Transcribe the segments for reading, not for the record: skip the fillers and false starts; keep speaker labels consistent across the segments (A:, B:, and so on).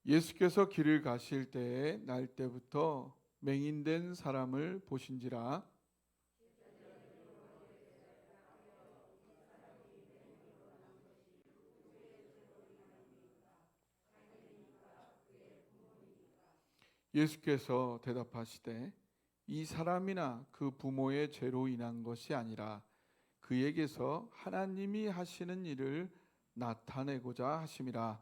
A: 예수께서 길을 가실 때에 날 때부터 맹인된 사람을 보신지라. 예수께서 대답하시되 이 사람이나 그 부모의 죄로 인한 것이 아니라 그에게서 하나님이 하시는 일을 나타내고자 하심이라.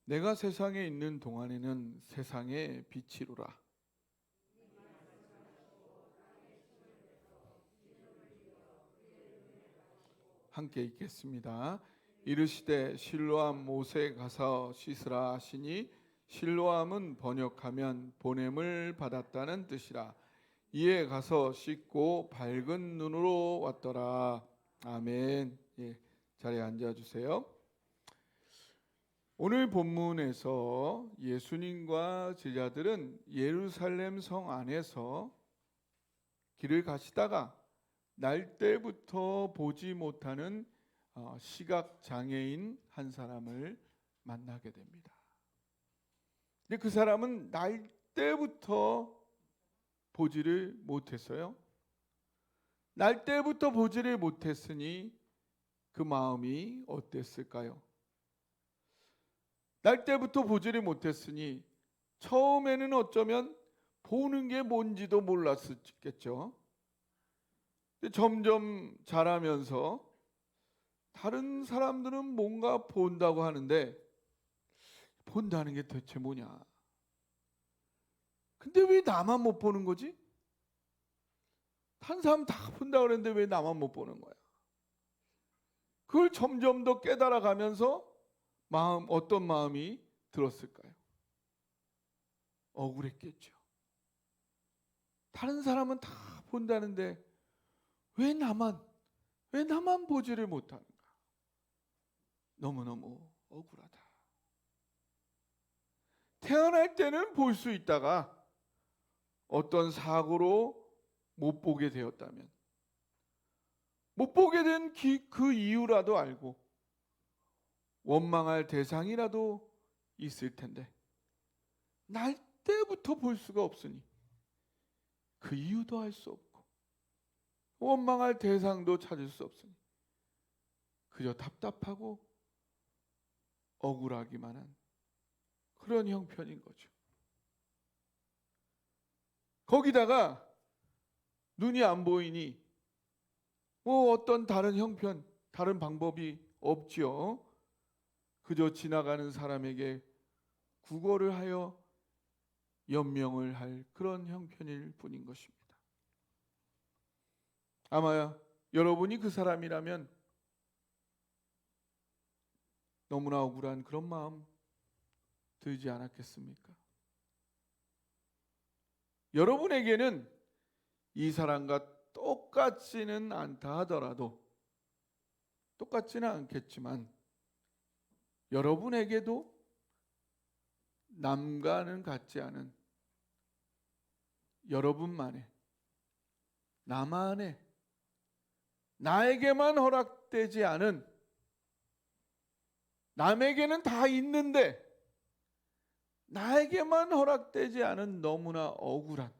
A: 내가 세상에 있는 동안에는 세상의 빛이로라. 함께 읽겠습니다. 이르시되 실로암 못에 가서 씻으라 하시니 실로암은 번역하면 보냄을 받았다는 뜻이라. 이에 가서 씻고 밝은 눈으로 왔더라. 아멘. 자리에 앉아주세요. 오늘 본문에서 예수님과 제자들은 예루살렘 성 안에서 길을 가시다가 날 때부터 보지 못하는 시각 장애인 한 사람을 만나게 됩니다. 근데 그 사람은 날 때부터 보지를 못했어요. 날 때부터 보지를 못했으니 그 마음이 어땠을까요? 날 때부터 보지를 못했으니 처음에는 어쩌면 보는 게 뭔지도 몰랐겠죠. 점점 자라면서 다른 사람들은 뭔가 본다고 하는데 본다는 게 대체 뭐냐? 근데 왜 나만 못 보는 거지? 다른 사람 다 본다고 그랬는데 왜 나만 못 보는 거야? 그걸 점점 더 깨달아 가면서 어떤 마음이 들었을까요? 억울했겠죠. 다른 사람은 다 본다는데 왜 나만 보지를 못하는가? 너무너무 억울하다. 태어날 때는 볼 수 있다가 어떤 사고로 못 보게 되었다면 못 보게 된 그 이유라도 알고 원망할 대상이라도 있을 텐데 날 때부터 볼 수가 없으니 그 이유도 알 수 없고 원망할 대상도 찾을 수 없으니 그저 답답하고 억울하기만 한 그런 형편인 거죠. 거기다가 눈이 안 보이니 어떤 다른 형편, 다른 방법이 없지요. 그저 지나가는 사람에게 구걸을 하여 연명을 할 그런 형편일 뿐인 것입니다. 아마 여러분이 그 사람이라면 너무나 억울한 그런 마음 들지 않았겠습니까? 여러분에게는 이 사람과 똑같지는 않다 하더라도 똑같지는 않겠지만 여러분에게도 남과는 같지 않은 여러분만의 나만의 나에게만 허락되지 않은 남에게는 다 있는데 나에게만 허락되지 않은 너무나 억울한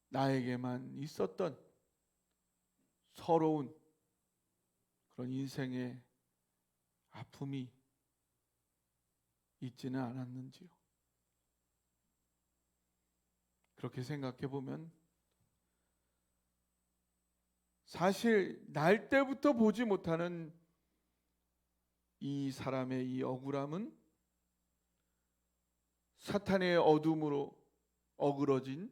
A: 나에게만 있었던 서러운 그런 인생의 아픔이 있지는 않았는지요. 그렇게 생각해 보면 사실 날 때부터 보지 못하는 이 사람의 이 억울함은 사탄의 어둠으로 어그러진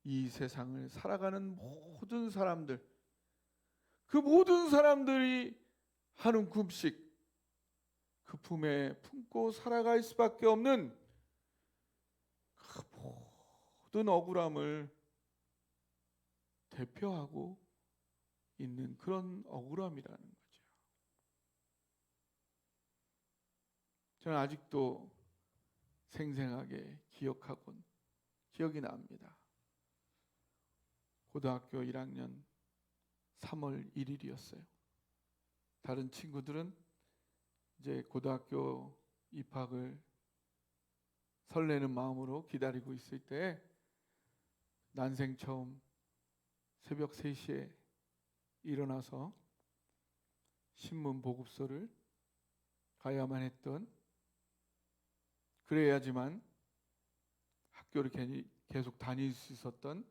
A: 이 세상을 살아가는 모든 사람들, 그 모든 사람들이 한 움큼씩 그 품에 품고 살아갈 수밖에 없는 그 모든 억울함을 대표하고 있는 그런 억울함이라는 거죠. 저는 아직도 생생하게 기억이 납니다. 고등학교 1학년 3월 1일이었어요. 다른 친구들은 이제 고등학교 입학을 설레는 마음으로 기다리고 있을 때 난생 처음 새벽 3시에 일어나서 신문 보급소를 가야만 했던, 그래야지만 학교를 계속 다닐 수 있었던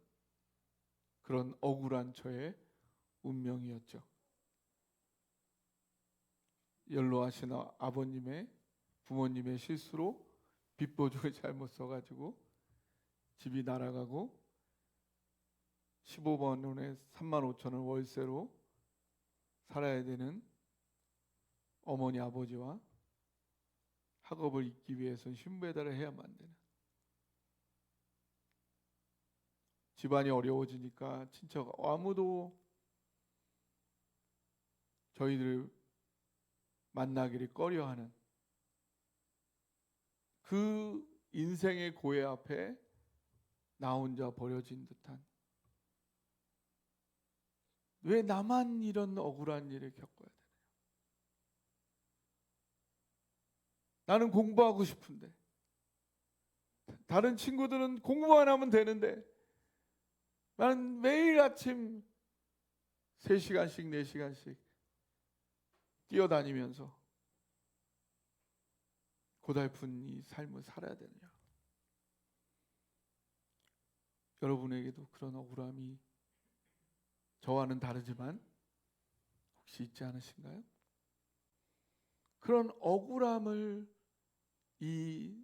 A: 그런 억울한 저의 운명이었죠. 연로하신 부모님의 실수로 빚보증을 잘못 써가지고 집이 날아가고 15만 원에 3만 5천 원 월세로 살아야 되는 어머니 아버지와 학업을 잇기 위해서는 신부배달을 해야만 되는, 집안이 어려워지니까 친척 아무도 저희들을 만나기를 꺼려하는 그 인생의 고해 앞에 나 혼자 버려진 듯한, 왜 나만 이런 억울한 일을 겪어야 되나요? 나는 공부하고 싶은데, 다른 친구들은 공부만 하면 되는데 나는 매일 아침 3시간씩 4시간씩 뛰어다니면서 고달픈 이 삶을 살아야 되느냐. 여러분에게도 그런 억울함이 저와는 다르지만 혹시 있지 않으신가요? 그런 억울함을 이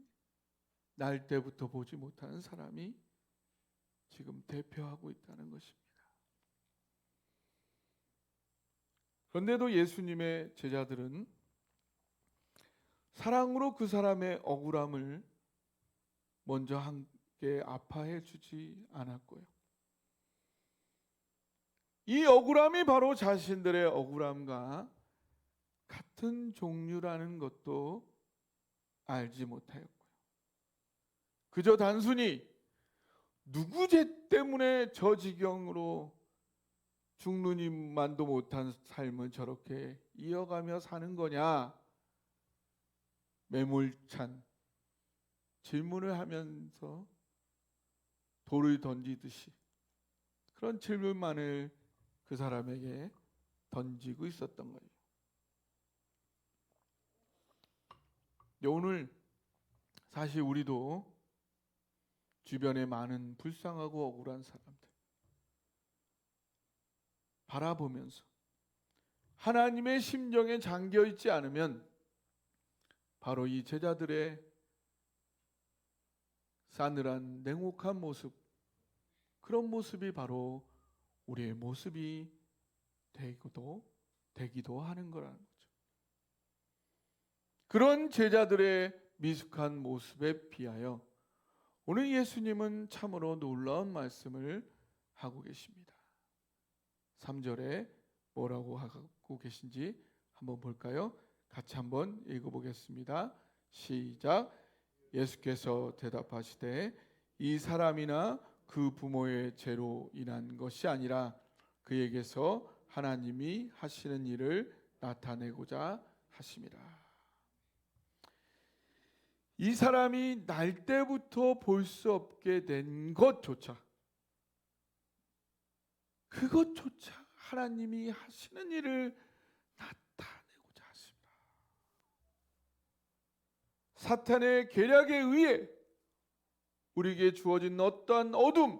A: 날 때부터 보지 못하는 사람이 지금 대표하고 있다는 것입니다. 그런데도 예수님의 제자들은 사랑으로 그 사람의 억울함을 먼저 함께 아파해 주지 않았고요. 이 억울함이 바로 자신들의 억울함과 같은 종류라는 것도 알지 못하였고요. 그저 단순히 누구 죄 때문에 저 지경으로 죽느님만도 못한 삶을 저렇게 이어가며 사는 거냐, 매몰찬 질문을 하면서 돌을 던지듯이 그런 질문만을 그 사람에게 던지고 있었던 거예요. 오늘 사실 우리도 주변에 많은 불쌍하고 억울한 사람들 바라보면서 하나님의 심정에 잠겨 있지 않으면 바로 이 제자들의 싸늘한 냉혹한 모습, 그런 모습이 바로 우리의 모습이 되기도 하는 거라는 거죠. 그런 제자들의 미숙한 모습에 비하여 오늘 예수님은 참으로 놀라운 말씀을 하고 계십니다. 3절에 뭐라고 하고 계신지 한번 볼까요? 같이 한번 읽어보겠습니다. 시작. 예수께서 대답하시되 이 사람이나 그 부모의 죄로 인한 것이 아니라 그에게서 하나님이 하시는 일을 나타내고자 하심이라. 이 사람이 날 때부터 볼 수 없게 된 것조차, 그것조차 하나님이 하시는 일을 나타내고자 하십니다. 사탄의 계략에 의해 우리에게 주어진 어떠한 어둠,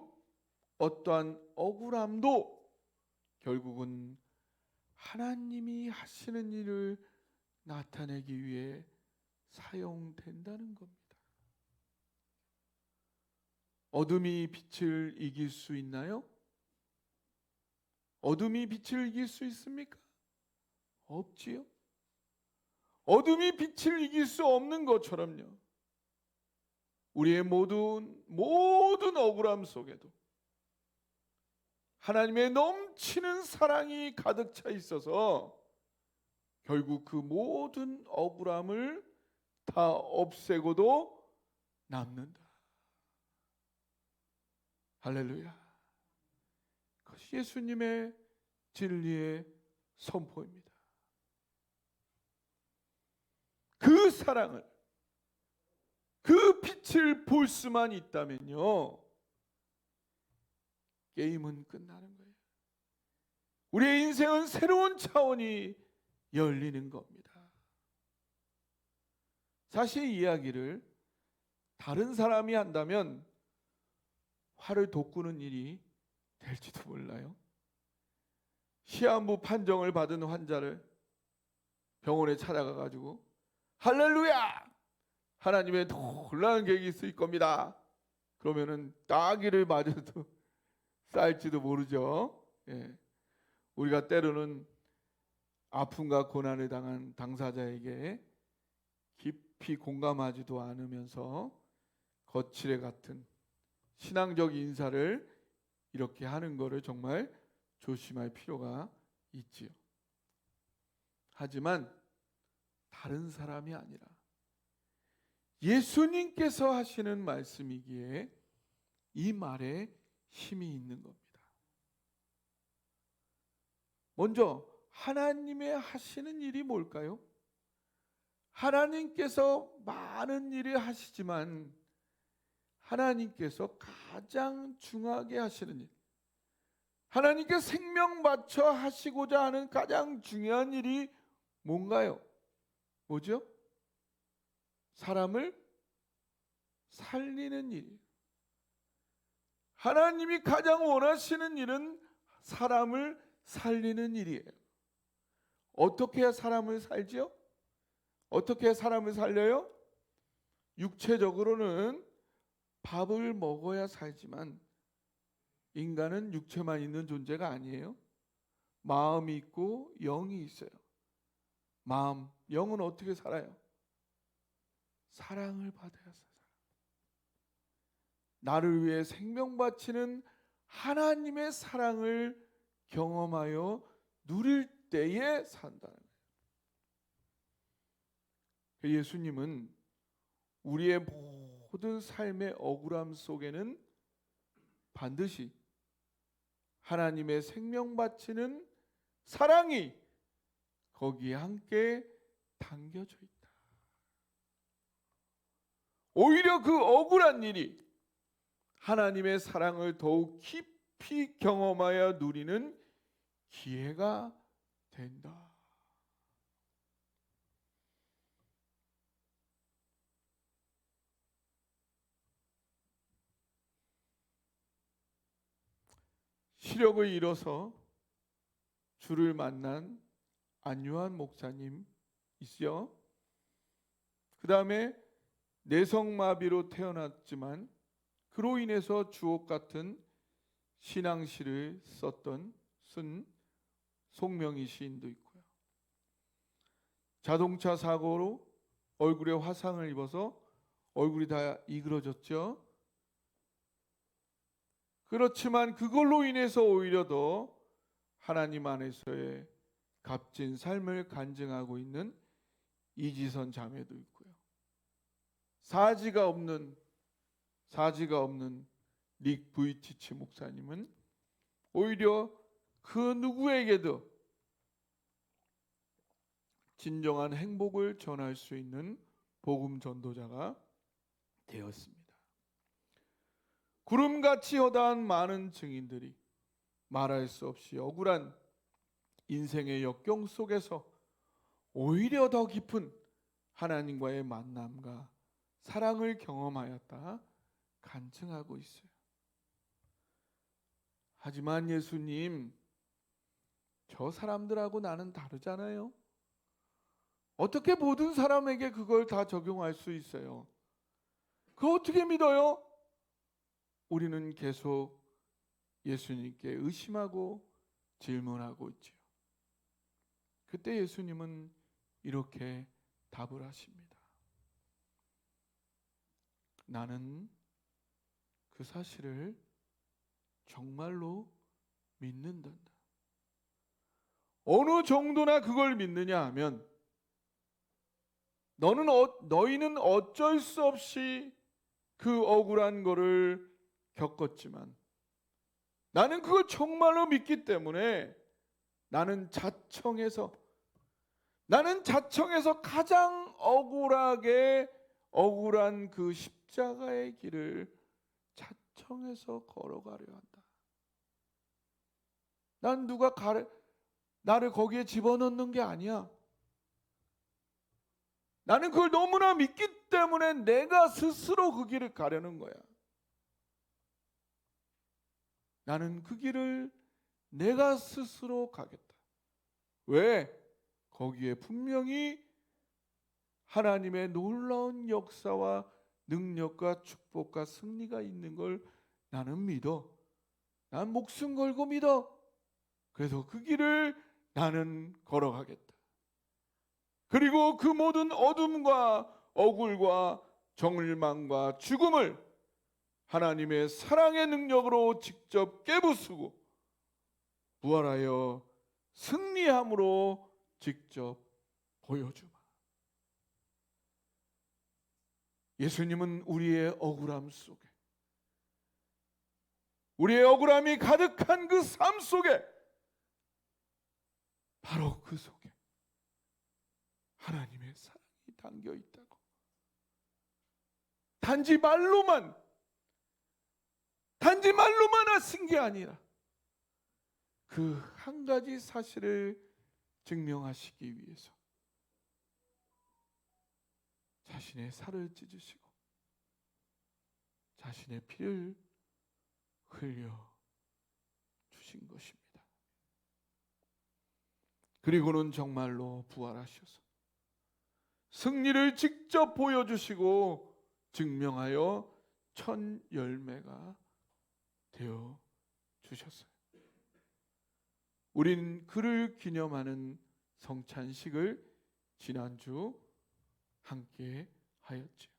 A: 어떠한 억울함도 결국은 하나님이 하시는 일을 나타내기 위해 사용된다는 겁니다. 어둠이 빛을 이길 수 있나요? 어둠이 빛을 이길 수 있습니까? 없지요. 어둠이 빛을 이길 수 없는 것처럼요, 우리의 모든 억울함 속에도 하나님의 넘치는 사랑이 가득 차 있어서 결국 그 모든 억울함을 다 없애고도 남는다. 할렐루야. 그것이 예수님의 진리의 선포입니다. 그 사랑을, 그 빛을 볼 수만 있다면요, 게임은 끝나는 거예요. 우리의 인생은 새로운 차원이 열리는 겁니다. 사실 이 이야기를 다른 사람이 한다면 화를 돋구는 일이 될지도 몰라요. 시한부 판정을 받은 환자를 병원에 찾아가가지고 할렐루야! 하나님의 놀라운 계획이 있을 겁니다. 그러면은 따귀를 맞아도 쌀지도 모르죠. 예. 우리가 때로는 아픔과 고난을 당한 당사자에게 깊이 공감하지도 않으면서 거칠애 같은 신앙적 인사를 이렇게 하는 것을 정말 조심할 필요가 있지요. 하지만 다른 사람이 아니라 예수님께서 하시는 말씀이기에 이 말에 힘이 있는 겁니다. 먼저 하나님의 하시는 일이 뭘까요? 하나님께서 많은 일을 하시지만 하나님께서 가장 중요하게 하시는 일, 하나님께 생명 바쳐 하시고자 하는 가장 중요한 일이 뭔가요? 뭐죠? 사람을 살리는 일. 하나님이 가장 원하시는 일은 사람을 살리는 일이에요. 어떻게 해야 사람을 살지요? 어떻게 해야 사람을 살려요? 육체적으로는 밥을 먹어야 살지만 인간은 육체만 있는 존재가 아니에요. 마음이 있고 영이 있어요. 마음, 영은 어떻게 살아요? 사랑을 받아야 살아요. 나를 위해 생명 바치는 하나님의 사랑을 경험하여 누릴 때에 산다는 거예요. 예수님은 우리의 모든 삶의 억울함 속에는 반드시 하나님의 생명 바치는 사랑이 거기에 함께 담겨져 있다. 오히려 그 억울한 일이 하나님의 사랑을 더욱 깊이 경험하여 누리는 기회가 된다. 시력을 잃어서 주를 만난 안유한 목사님 있어요. 그 다음에 내성마비로 태어났지만 그로 인해서 주옥 같은 신앙시를 쓴 송명희 시인도 있고요. 자동차 사고로 얼굴에 화상을 입어서 얼굴이 다 이그러졌죠. 그렇지만 그걸로 인해서 오히려 더 하나님 안에서의 값진 삶을 간증하고 있는 이지선 자매도 있고요. 사지가 없는 릭 부이치치 목사님은 오히려 그 누구에게도 진정한 행복을 전할 수 있는 복음 전도자가 되었습니다. 구름같이 허다한 많은 증인들이 말할 수 없이 억울한 인생의 역경 속에서 오히려 더 깊은 하나님과의 만남과 사랑을 경험하였다 간증하고 있어요. 하지만 예수님, 저 사람들하고 나는 다르잖아요. 어떻게 모든 사람에게 그걸 다 적용할 수 있어요? 그거 어떻게 믿어요? 우리는 계속 예수님께 의심하고 질문하고 있지요. 그때 예수님은 이렇게 답을 하십니다. 나는 그 사실을 정말로 믿는단다. 어느 정도나 그걸 믿느냐 하면 너희는 어쩔 수 없이 그 억울한 거를 겪었지만 나는 그걸 정말로 믿기 때문에 나는 자청해서 가장 억울한 그 십자가의 길을 자청해서 걸어가려 한다. 난 누가 나를 거기에 집어넣는 게 아니야. 나는 그걸 너무나 믿기 때문에 내가 스스로 그 길을 가려는 거야. 나는 그 길을 내가 스스로 가겠다. 왜? 거기에 분명히 하나님의 놀라운 역사와 능력과 축복과 승리가 있는 걸 나는 믿어. 난 목숨 걸고 믿어. 그래서 그 길을 나는 걸어가겠다. 그리고 그 모든 어둠과 억울과 정일망과 죽음을 하나님의 사랑의 능력으로 직접 깨부수고 부활하여 승리함으로 직접 보여주마. 예수님은 우리의 억울함 속에, 우리의 억울함이 가득한 그 삶 속에, 바로 그 속에 하나님의 사랑이 담겨 있다고. 단지 말로만 하신 게 아니라 그 한 가지 사실을 증명하시기 위해서 자신의 살을 찢으시고 자신의 피를 흘려 주신 것입니다. 그리고는 정말로 부활하셔서 승리를 직접 보여주시고 증명하여 첫 열매가 되어 주셨어요. 우린 그를 기념하는 성찬식을 지난주 함께 하였죠.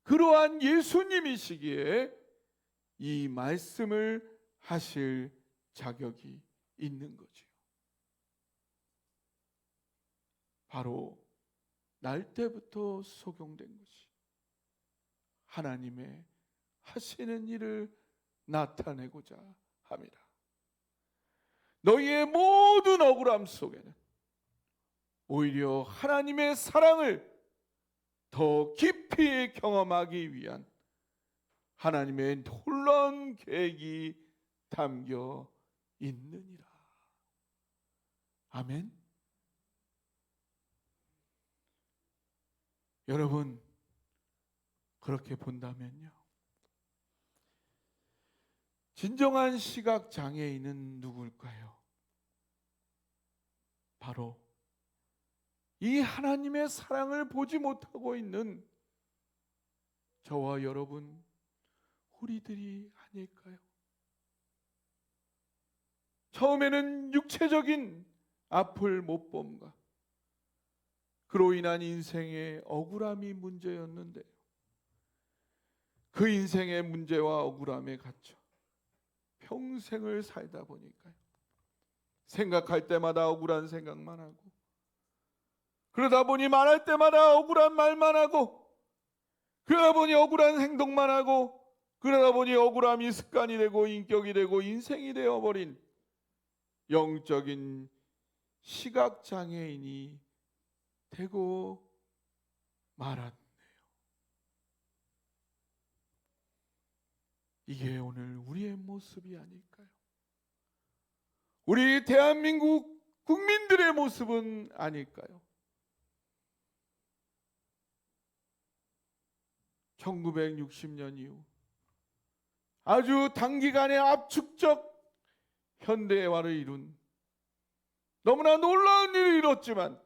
A: 그러한 예수님이시기에 이 말씀을 하실 자격이 있는 거지요. 바로 날 때부터 소경된 것이 하나님의 하시는 일을 나타내고자 합니다. 너희의 모든 억울함 속에는 오히려 하나님의 사랑을 더 깊이 경험하기 위한 하나님의 놀라운 계획이 담겨 있느니라. 아멘. 여러분, 그렇게 본다면요, 진정한 시각 장애인은 누굴까요? 바로 이 하나님의 사랑을 보지 못하고 있는 저와 여러분, 우리들이 아닐까요? 처음에는 육체적인 앞을 못 봄과 그로 인한 인생의 억울함이 문제였는데 그 인생의 문제와 억울함에 갇혀 평생을 살다 보니까요, 생각할 때마다 억울한 생각만 하고, 그러다 보니 말할 때마다 억울한 말만 하고, 그러다 보니 억울한 행동만 하고, 그러다 보니 억울함이 습관이 되고 인격이 되고 인생이 되어버린 영적인 시각장애인이 되고 말았네요. 이게 오늘 우리의 모습이 아닐까요? 우리 대한민국 국민들의 모습은 아닐까요? 1960년 이후 아주 단기간에 압축적 현대화를 이룬 너무나 놀라운 일을 이뤘지만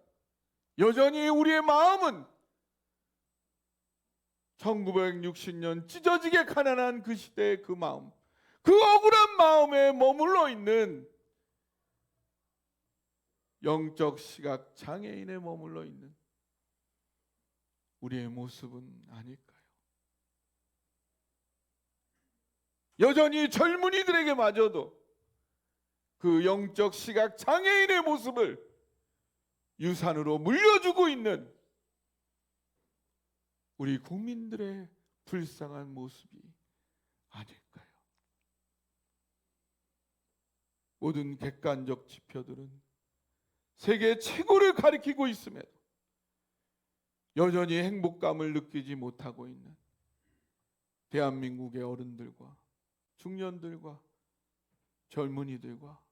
A: 여전히 우리의 마음은 1960년 찢어지게 가난한 그 시대의 그 마음, 그 억울한 마음에 머물러 있는 영적 시각 장애인에 머물러 있는 우리의 모습은 아닐까요? 여전히 젊은이들에게마저도 그 영적 시각 장애인의 모습을 유산으로 물려주고 있는 우리 국민들의 불쌍한 모습이 아닐까요? 모든 객관적 지표들은 세계 최고를 가리키고 있음에도 여전히 행복감을 느끼지 못하고 있는 대한민국의 어른들과 중년들과 젊은이들과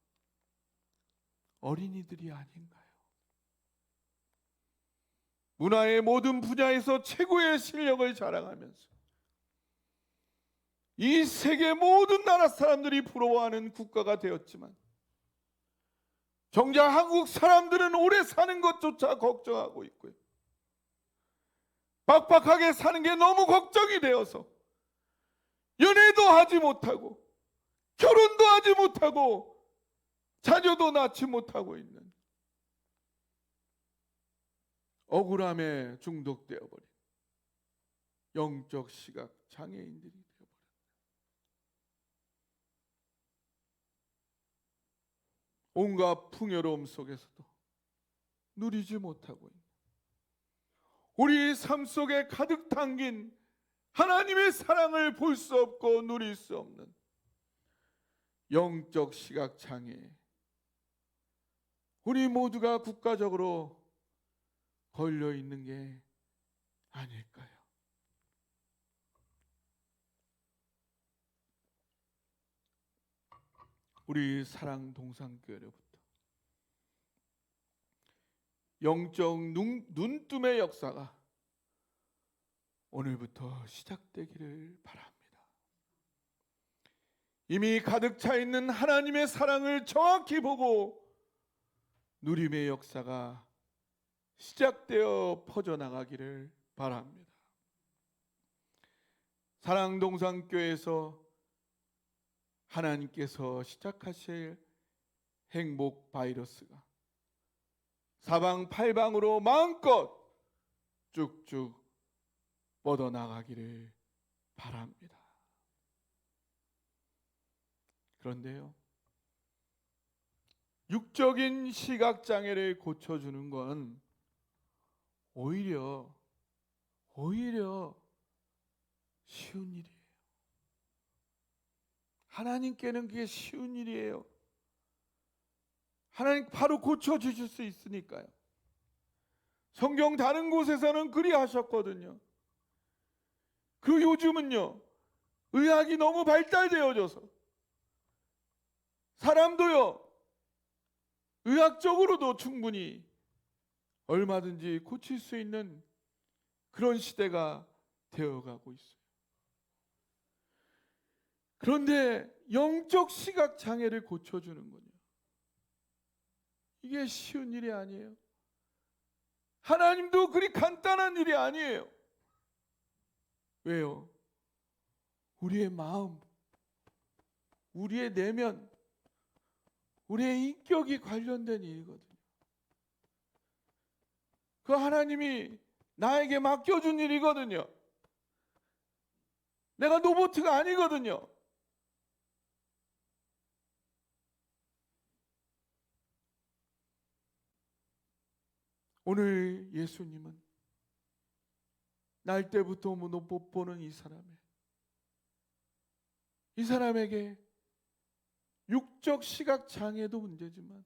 A: 어린이들이 아닌가요? 문화의 모든 분야에서 최고의 실력을 자랑하면서 이 세계 모든 나라 사람들이 부러워하는 국가가 되었지만 정작 한국 사람들은 오래 사는 것조차 걱정하고 있고요. 빡빡하게 사는 게 너무 걱정이 되어서 연애도 하지 못하고 결혼도 하지 못하고 자녀도 낳지 못하고 있는 억울함에 중독되어 버린 영적 시각 장애인들이 되어버렸다. 온갖 풍요로움 속에서도 누리지 못하고 있는 우리 삶 속에 가득 담긴 하나님의 사랑을 볼 수 없고 누릴 수 없는 영적 시각 장애, 우리 모두가 국가적으로 걸려 있는 게 아닐까요? 우리 사랑 동산교회로부터 영적 눈뜸의 역사가 오늘부터 시작되기를 바랍니다. 이미 가득 차 있는 하나님의 사랑을 정확히 보고 누림의 역사가 시작되어 퍼져나가기를 바랍니다. 사랑동산교회에서 하나님께서 시작하실 행복 바이러스가 사방팔방으로 마음껏 쭉쭉 뻗어나가기를 바랍니다. 그런데요, 육적인 시각장애를 고쳐주는 건 오히려 쉬운 일이에요. 하나님께는 그게 쉬운 일이에요. 하나님 바로 고쳐주실 수 있으니까요. 성경 다른 곳에서는 그리 하셨거든요. 그 요즘은요, 의학이 너무 발달되어져서 사람도요, 의학적으로도 충분히 얼마든지 고칠 수 있는 그런 시대가 되어가고 있어요. 그런데 영적 시각 장애를 고쳐주는 거요, 이게 쉬운 일이 아니에요. 하나님도 그리 간단한 일이 아니에요. 왜요? 우리의 마음, 우리의 내면, 우리의 인격이 관련된 일이거든요. 그 하나님이 나에게 맡겨준 일이거든요. 내가 로봇가 아니거든요. 오늘 예수님은 날 때부터 못 보는 이 사람에게 육적 시각 장애도 문제지만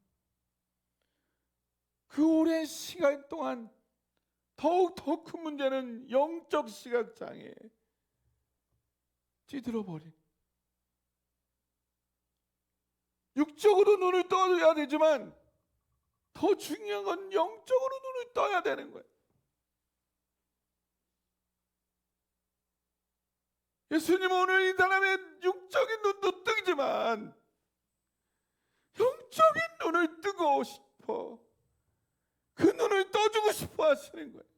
A: 그 오랜 시간 동안 더욱 더 큰 문제는 영적 시각 장애에 찌들어버린, 육적으로 눈을 떠야 되지만 더 중요한 건 영적으로 눈을 떠야 되는 거예요. 예수님은 오늘 이 사람의 육적인 눈도 뜨지만 영적인 눈을 뜨고 싶어, 그 눈을 떠주고 싶어 하시는 거예요.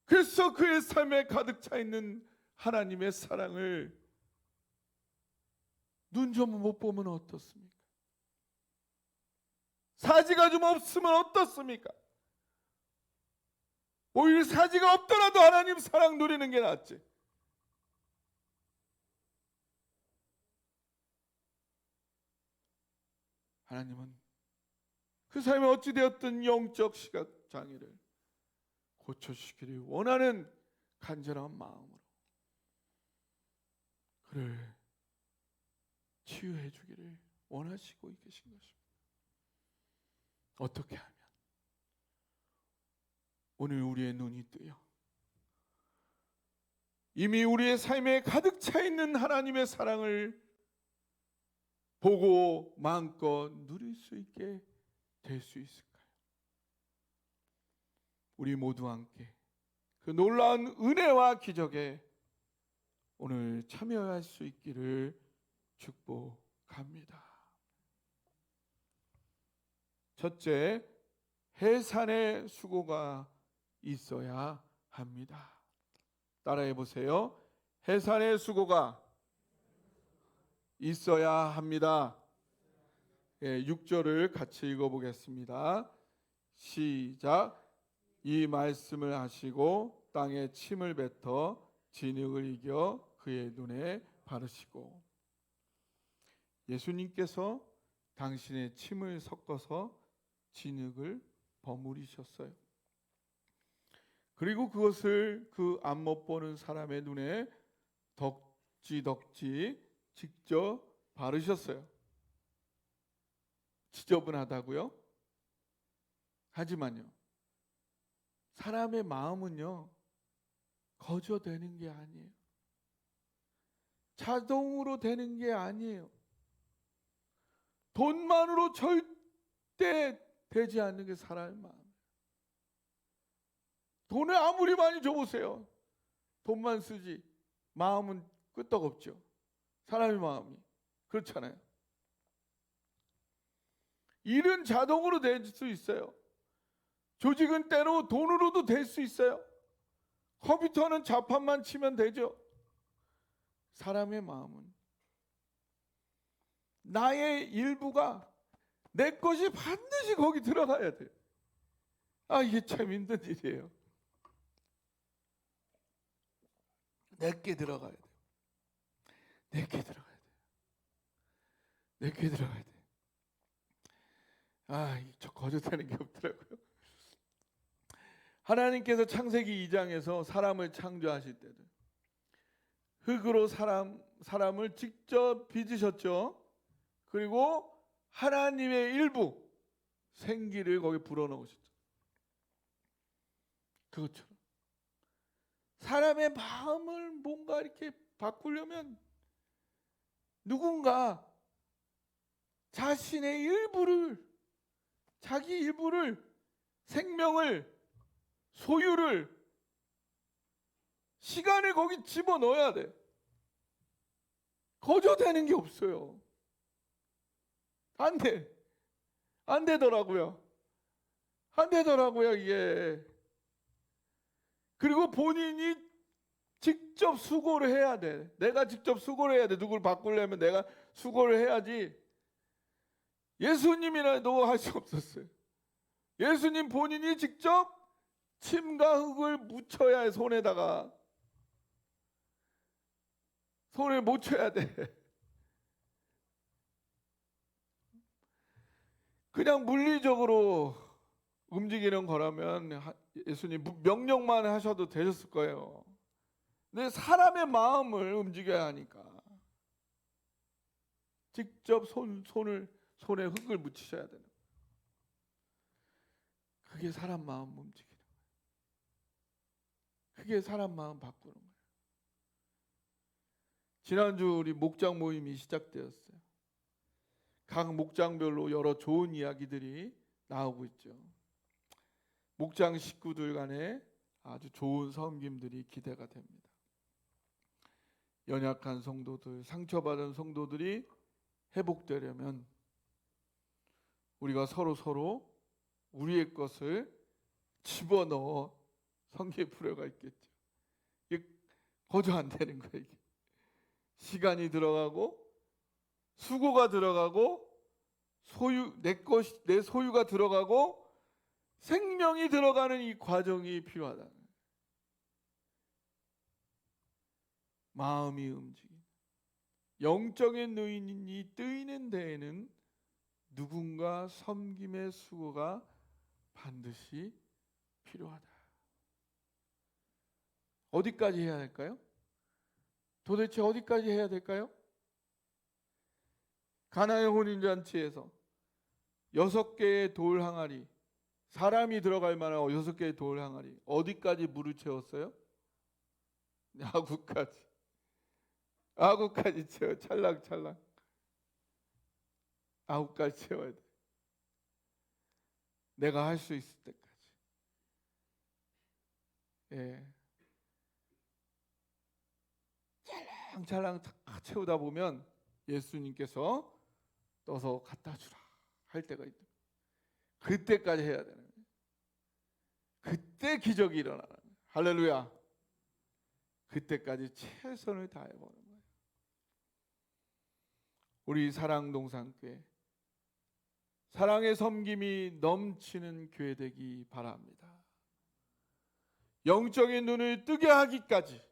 A: 그래서 그의 삶에 가득 차 있는 하나님의 사랑을 눈 좀 못 보면 어떻습니까? 사지가 좀 없으면 어떻습니까? 오히려 사지가 없더라도 하나님 사랑 누리는 게 낫지. 하나님은 그 삶에 어찌되었든 영적 시각 장애를 고쳐주시기를 원하는 간절한 마음으로 그를 치유해 주기를 원하시고 계신 것입니다. 어떻게 하면 오늘 우리의 눈이 뜨여 이미 우리의 삶에 가득 차 있는 하나님의 사랑을 보고 마음껏 누릴 수 있게 될 수 있을까요? 우리 모두 함께 그 놀라운 은혜와 기적에 오늘 참여할 수 있기를 축복합니다. 첫째, 해산의 수고가 있어야 합니다. 따라해 보세요. 해산의 수고가 있어야 합니다. 6절을 같이 읽어보겠습니다. 시작. 이 말씀을 하시고 땅에 침을 뱉어 진흙을 이겨 그의 눈에 바르시고. 예수님께서 당신의 침을 섞어서 진흙을 버무리셨어요. 그리고 그것을 그 앞 못 보는 사람의 눈에 덕지덕지 직접 바르셨어요. 지저분하다고요? 하지만요, 사람의 마음은요 거저 되는 게 아니에요. 자동으로 되는 게 아니에요. 돈만으로 절대 되지 않는 게 사람의 마음. 돈을 아무리 많이 줘보세요. 돈만 쓰지 마음은 끄떡없죠. 사람의 마음이 그렇잖아요. 일은 자동으로 될 수 있어요. 조직은 때로 돈으로도 될 수 있어요. 컴퓨터는 자판만 치면 되죠. 사람의 마음은 나의 일부가 내 것이 반드시 거기 들어가야 돼요. 이게 참 힘든 일이에요. 내게 들어가야 돼요. 내게 들어가야 돼요. 내게 들어가야 돼요. 저 거짓하는 게 없더라고요. 하나님께서 창세기 2장에서 사람을 창조하실 때도 흙으로 사람을 직접 빚으셨죠. 그리고 하나님의 일부 생기를 거기 불어넣으셨죠. 그것처럼 사람의 마음을 뭔가 이렇게 바꾸려면 누군가 자신의 일부를, 자기 일부를, 생명을, 소유를, 시간을 거기 집어넣어야 돼. 거저 되는 게 없어요. 안 돼. 안 되더라고요. 안 되더라고요, 이게. 그리고 본인이 직접 수고를 해야 돼. 내가 직접 수고를 해야 돼. 누굴 바꾸려면 내가 수고를 해야지. 예수님이라도 할 수 없었어요. 예수님 본인이 직접 침과 흙을 묻혀야 해. 손에다가. 손을 못 쳐야 돼. 그냥 물리적으로 움직이는 거라면 예수님 명령만 하셔도 되셨을 거예요. 근데 사람의 마음을 움직여야 하니까 직접 손에 흙을 묻히셔야 되는 거예요. 그게 사람 마음 움직이는 거예요. 그게 사람 마음 바꾸는 거예요. 지난주 우리 목장 모임이 시작되었어요. 각 목장별로 여러 좋은 이야기들이 나오고 있죠. 목장 식구들 간에 아주 좋은 섬김들이 기대가 됩니다. 연약한 성도들, 상처받은 성도들이 회복되려면 우리가 서로 우리의 것을 집어넣어 섬길 필요가 있겠죠. 이게 거저 안 되는 거예요. 이게. 시간이 들어가고 수고가 들어가고 내 소유가 들어가고 생명이 들어가는 이 과정이 필요하다. 마음이 움직이는 영적인 노인이 뜨이는 데에는 누군가 섬김의 수고가 반드시 필요하다. 어디까지 해야 할까요? 도대체 어디까지 해야 될까요? 가나의 혼인잔치에서 6개의 돌 항아리, 사람이 들어갈 만한 6개의 돌 항아리, 어디까지 물을 채웠어요? 아구까지 채워. 찰랑찰랑 아구까지 채워야 돼. 내가 할 수 있을 때까지. 예. 찰랑찰랑 다 채우다 보면 예수님께서 떠서 갖다 주라 할 때가 있다. 그때까지 해야 되는 거예요. 그때 기적이 일어나는 거예요. 할렐루야. 그때까지 최선을 다해 보는 거예요. 우리 사랑동산교회 사랑의 섬김이 넘치는 교회 되기 바랍니다. 영적인 눈을 뜨게 하기까지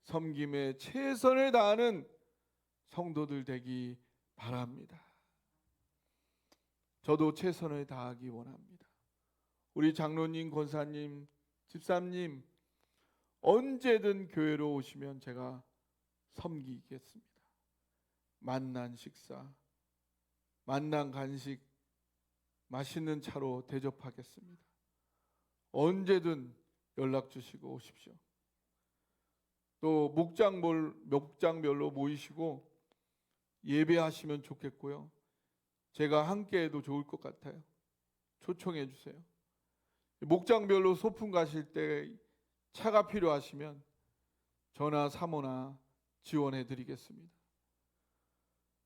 A: 섬김에 최선을 다하는 성도들 되기 바랍니다. 저도 최선을 다하기 원합니다. 우리 장로님, 권사님, 집사님 언제든 교회로 오시면 제가 섬기겠습니다. 만난 식사, 만난 간식, 맛있는 차로 대접하겠습니다. 언제든 연락 주시고 오십시오. 또 목장별로 모이시고 예배하시면 좋겠고요. 제가 함께해도 좋을 것 같아요. 초청해 주세요. 목장별로 소풍 가실 때 차가 필요하시면 전화 사모나 지원해 드리겠습니다.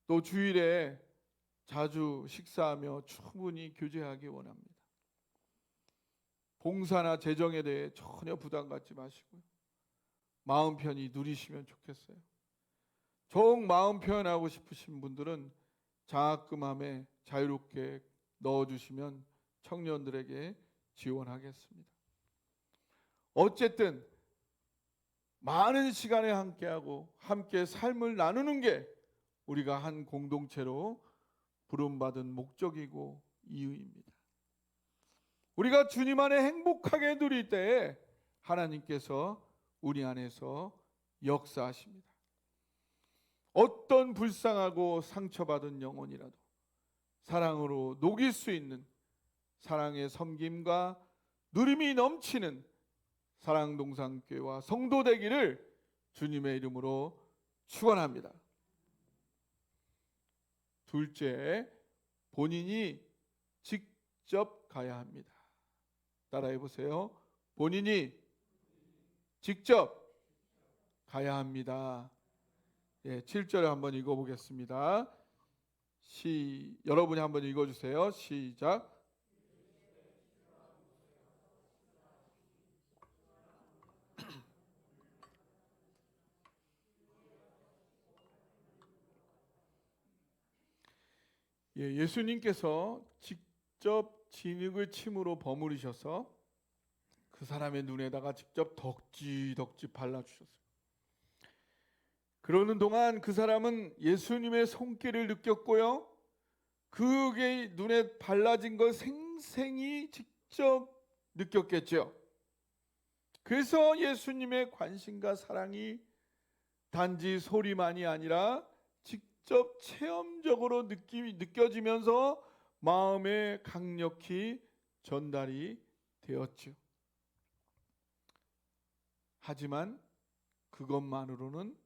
A: 또 주일에 자주 식사하며 충분히 교제하기 원합니다. 봉사나 재정에 대해 전혀 부담 갖지 마시고요. 마음 편히 누리시면 좋겠어요. 정 마음 표현하고 싶으신 분들은 장학금함에 자유롭게 넣어주시면 청년들에게 지원하겠습니다. 어쨌든 많은 시간에 함께하고 함께 삶을 나누는 게 우리가 한 공동체로 부름받은 목적이고 이유입니다. 우리가 주님 안에 행복하게 누릴 때에 하나님께서 우리 안에서 역사하십니다. 어떤 불쌍하고 상처받은 영혼이라도 사랑으로 녹일 수 있는 사랑의 섬김과 누림이 넘치는 사랑동산교회와 성도 되기를 주님의 이름으로 축원합니다. 둘째, 본인이 직접 가야 합니다. 따라해 보세요. 본인이 직접 가야 합니다. 7절에 한번 읽어보겠습니다. 여러분이 한번 읽어주세요. 시작. 예수님께서 직접 진흙을 침으로 버무리셔서 그 사람의 눈에다가 직접 덕지 발라주셨어요. 그러는 동안 그 사람은 예수님의 손길을 느꼈고요. 그게 눈에 발라진 걸 생생히 직접 느꼈겠죠. 그래서 예수님의 관심과 사랑이 단지 소리만이 아니라 직접 체험적으로 느껴지면서 마음에 강력히 전달이 되었죠. 하지만 그것만으로는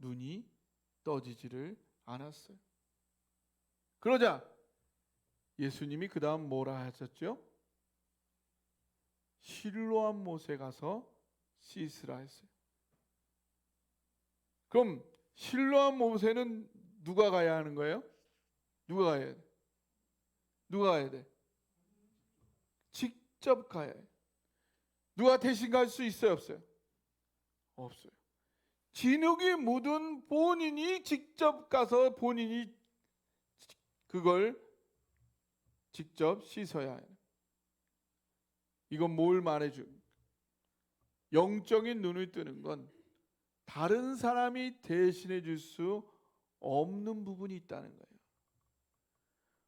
A: 눈이 떠지지를 않았어요. 그러자 예수님이 그 다음 뭐라 하셨죠? 실로암 못에 가서 씻으라 했어요. 그럼 실로암 못에는 누가 가야 하는 거예요? 누가 가야 돼? 누가 가야 돼? 직접 가야 해. 누가 대신 갈 수 있어요? 없어요? 없어요. 진흙이 묻은 본인이 직접 가서 본인이 그걸 직접 씻어야 해요. 이건 뭘 말해줘? 영적인 눈을 뜨는 건 다른 사람이 대신해 줄 수 없는 부분이 있다는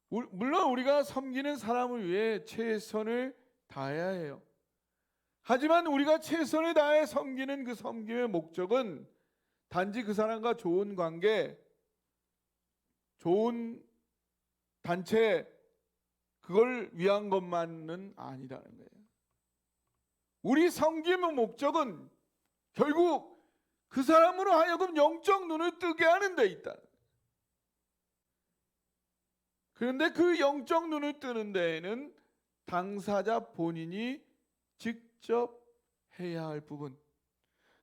A: 거예요. 물론 우리가 섬기는 사람을 위해 최선을 다해야 해요. 하지만 우리가 최선을 다해 섬기는 그 섬김의 목적은 단지 그 사람과 좋은 관계, 좋은 단체, 그걸 위한 것만은 아니라는 거예요. 우리 섬김의 목적은 결국 그 사람으로 하여금 영적 눈을 뜨게 하는 데 있다. 그런데 그 영적 눈을 뜨는 데에는 당사자 본인이 직접 해야 할 부분,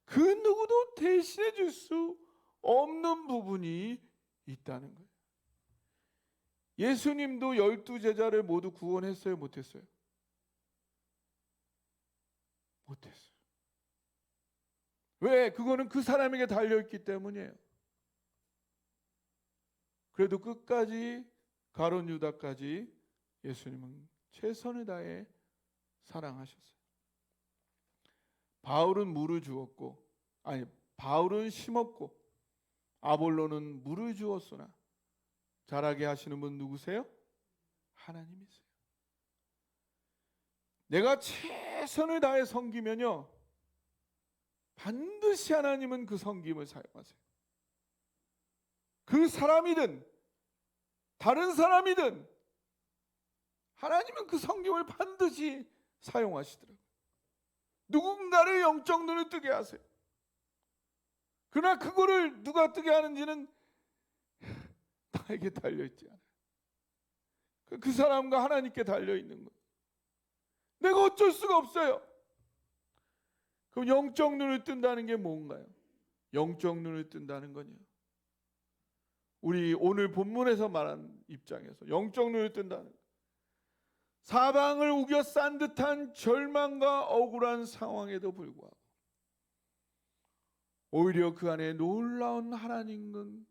A: 그 누구도 대신해 줄 수 없는 부분이 있다는 거예요. 예수님도 12제자를 모두 구원했어요? 못했어요? 못했어요. 왜? 그거는 그 사람에게 달려있기 때문이에요. 그래도 끝까지 가룟 유다까지 예수님은 최선을 다해 사랑하셨어요. 바울은 물을 주었고, 아니 바울은 심었고 아볼로는 물을 주었으나 자라게 하시는 분 누구세요? 하나님이세요. 내가 최선을 다해 섬기면요, 반드시 하나님은 그 섬김을 사용하세요. 그 사람이든 다른 사람이든 하나님은 그 섬김을 반드시 사용하시더라고요. 누군가를 영적 눈을 뜨게 하세요. 그러나 그거를 누가 뜨게 하는지는 나에게 달려있지 않아요. 그 사람과 하나님께 달려있는 거예요. 내가 어쩔 수가 없어요. 그럼 영적 눈을 뜬다는 게 뭔가요? 영적 눈을 뜬다는 건요, 우리 오늘 본문에서 말한 입장에서 영적 눈을 뜬다는 것, 사방을 우겨싼 듯한 절망과 억울한 상황에도 불구하고 오히려 그 안에 놀라운 하나님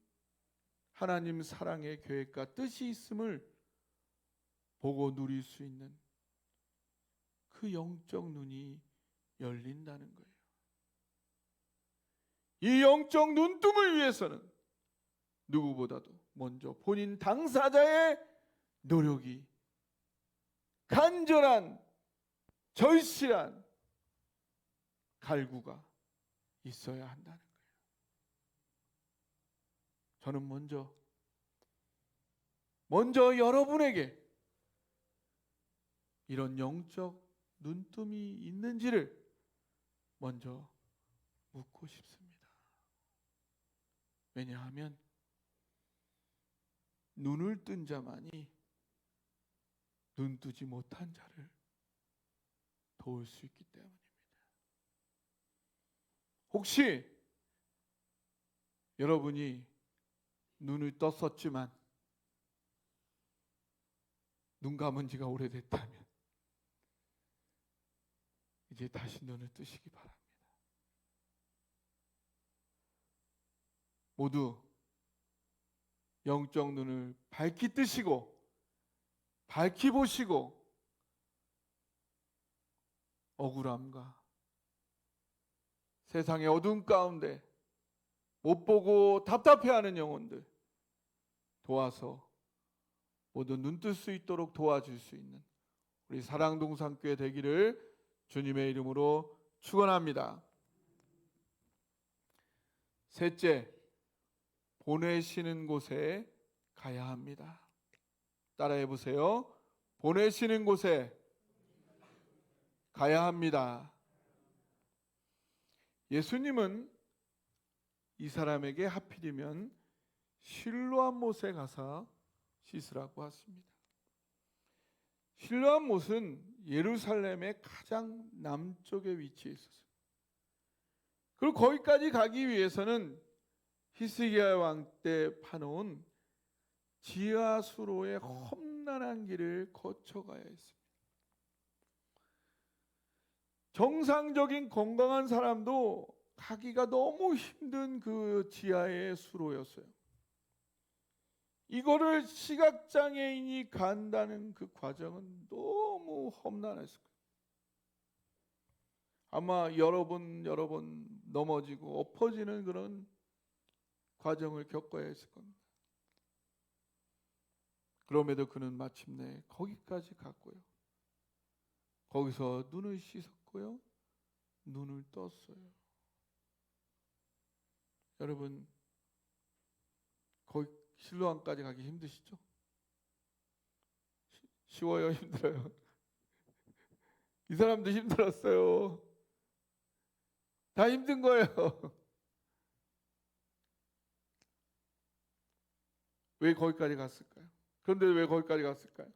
A: 사랑의 계획과 뜻이 있음을 보고 누릴 수 있는 그 영적 눈이 열린다는 거예요. 이 영적 눈뜸을 위해서는 누구보다도 먼저 본인 당사자의 노력이, 간절한 절실한 갈구가 있어야 한다는 거예요. 저는 먼저 여러분에게 이런 영적 눈뜸이 있는지를 먼저 묻고 싶습니다. 왜냐하면 눈을 뜬 자만이 눈 뜨지 못한 자를 도울 수 있기 때문입니다. 혹시 여러분이 눈을 떴었지만 눈 감은 지가 오래됐다면 이제 다시 눈을 뜨시기 바랍니다. 모두 영적 눈을 밝히 뜨시고 밝히 보시고 억울함과 세상의 어두운 가운데 못 보고 답답해하는 영혼들 도와서 모두 눈 뜰 수 있도록 도와줄 수 있는 우리 사랑동산교회 되기를 주님의 이름으로 축원합니다. 셋째, 보내시는 곳에 가야 합니다. 따라해 보세요. 보내시는 곳에 가야 합니다. 예수님은 이 사람에게 하필이면 실로암 못에 가서 씻으라고 하십니다. 실로암 못은 예루살렘의 가장 남쪽에 위치해 있었어요. 그리고 거기까지 가기 위해서는 히스기야 왕 때 파놓은 지하 수로의 험난한 길을 거쳐가야 했습니다. 정상적인 건강한 사람도 가기가 너무 힘든 그 지하의 수로였어요. 이거를 시각장애인이 간다는 그 과정은 너무 험난했을 거예요. 아마 여러 번 넘어지고 엎어지는 그런 과정을 겪어야 했을 겁니다. 그럼에도 그는 마침내 거기까지 갔고요. 거기서 눈을 씻었고요. 눈을 떴어요. 여러분, 거기 실로암까지 가기 힘드시죠? 쉬워요, 힘들어요? 이 사람도 힘들었어요. 다 힘든 거예요. 왜 거기까지 갔을까요? 그런데 왜 거기까지 갔을까요?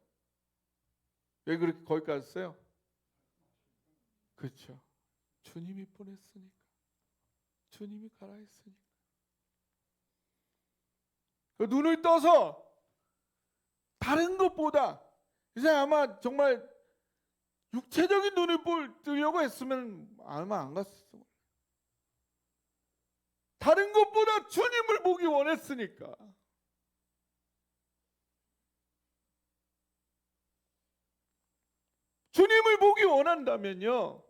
A: 왜 그렇게 거기까지 갔어요? 그렇죠. 주님이 보냈으니까. 주님이 가라 했으니까. 그 눈을 떠서 다른 것보다 이제 아마 정말 육체적인 눈을 뜨려고 했으면 아마 안 갔을 거예요. 다른 것보다 주님을 보기 원했으니까. 주님을 보기 원한다면요,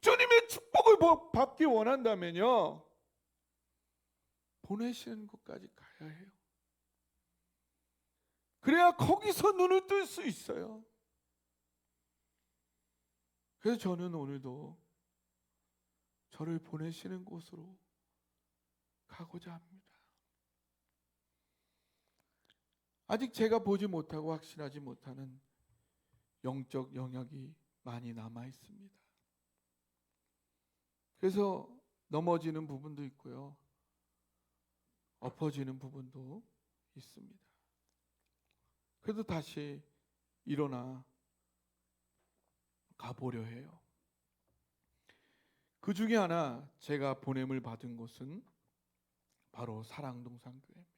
A: 주님의 축복을 받기 원한다면요, 보내시는 곳까지 가야 해요. 그래야 거기서 눈을 뜰 수 있어요. 그래서 저는 오늘도 저를 보내시는 곳으로 가고자 합니다. 아직 제가 보지 못하고 확신하지 못하는 영적 영역이 많이 남아 있습니다. 그래서 넘어지는 부분도 있고요, 엎어지는 부분도 있습니다. 그래도 다시 일어나 가보려 해요. 그 중에 하나 제가 보냄을 받은 곳은 바로 사랑동산교회입니다.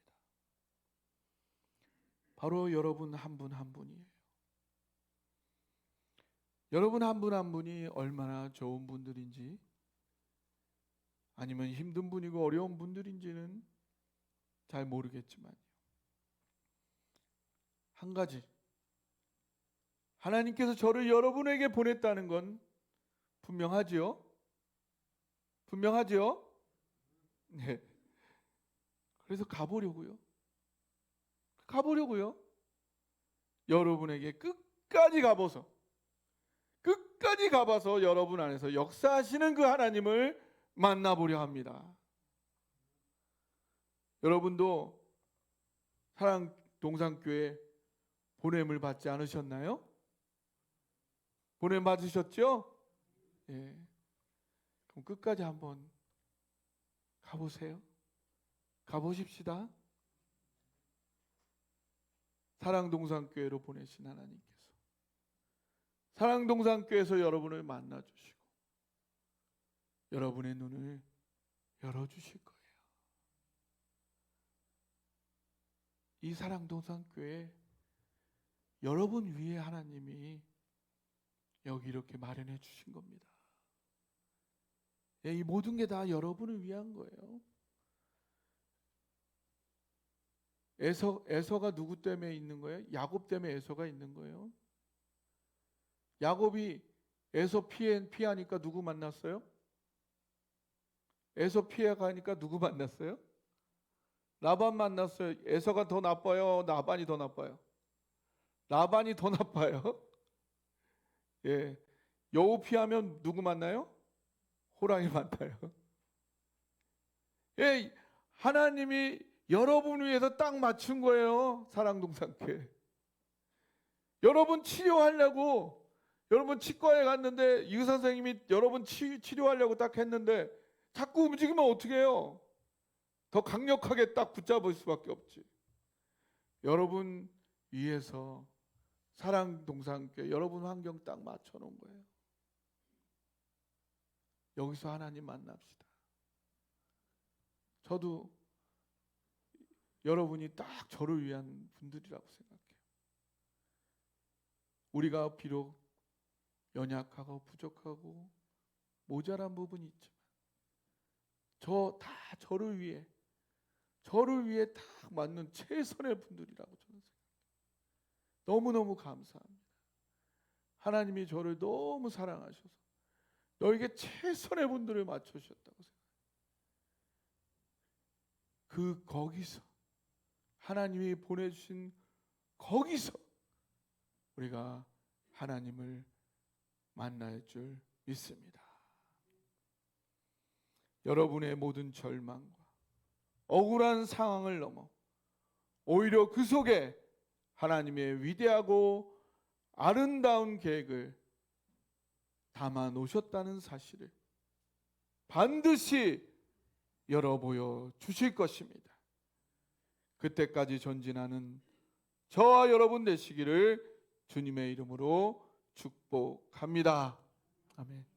A: 바로 여러분 한 분 한 분이에요. 여러분 한 분 한 분이 얼마나 좋은 분들인지, 아니면 힘든 분이고 어려운 분들인지는 잘 모르겠지만, 한 가지, 하나님께서 저를 여러분에게 보냈다는 건 분명하지요? 분명하지요? 네. 그래서 가보려고요. 여러분에게 끝까지 가봐서 여러분 안에서 역사하시는 그 하나님을 만나보려 합니다. 여러분도 사랑동산교회 보냄을 받지 않으셨나요? 보냄 받으셨죠? 예. 그럼 끝까지 한번 가보세요. 가보십시다. 사랑동산교회로 보내신 하나님께서 사랑동산교회에서 여러분을 만나주시고 여러분의 눈을 열어주실 거예요. 이 사랑동산교회 여러분 위에 하나님이 여기 이렇게 마련해 주신 겁니다. 이 모든 게 다 여러분을 위한 거예요. 에서가 누구 때문에 있는 거예요? 야곱 때문에 에서가 있는 거예요. 야곱이 에서 피하니까 누구 만났어요? 에서 피해가니까 누구 만났어요? 라반 만났어요. 에서가 더 나빠요? 라반이 더 나빠요? 라반이 더 나빠요. 예, 여우 피하면 누구 만나요? 호랑이 만나요. 예, 하나님이 여러분 위해서 딱 맞춘 거예요. 사랑동산교회. 여러분 치료하려고, 여러분 치과에 갔는데 의사 선생님이 여러분 치료하려고 딱 했는데 자꾸 움직이면 어떻게 해요? 더 강력하게 딱 붙잡을 수밖에 없지. 여러분 위해서 사랑동산교회 여러분 환경 딱 맞춰놓은 거예요. 여기서 하나님 만납시다. 저도 여러분이 딱 저를 위한 분들이라고 생각해요. 우리가 비록 연약하고 부족하고 모자란 부분이 있지만 저를 위해 딱 맞는 최선의 분들이라고 저는 생각해요. 너무너무 감사합니다. 하나님이 저를 너무 사랑하셔서 너에게 최선의 분들을 맞춰주셨다고 생각해요. 거기서 하나님이 보내주신 거기서 우리가 하나님을 만날 줄 믿습니다. 여러분의 모든 절망과 억울한 상황을 넘어 오히려 그 속에 하나님의 위대하고 아름다운 계획을 담아 놓으셨다는 사실을 반드시 열어보여 주실 것입니다. 그때까지 전진하는 저와 여러분 되시기를 주님의 이름으로 축복합니다. 아멘.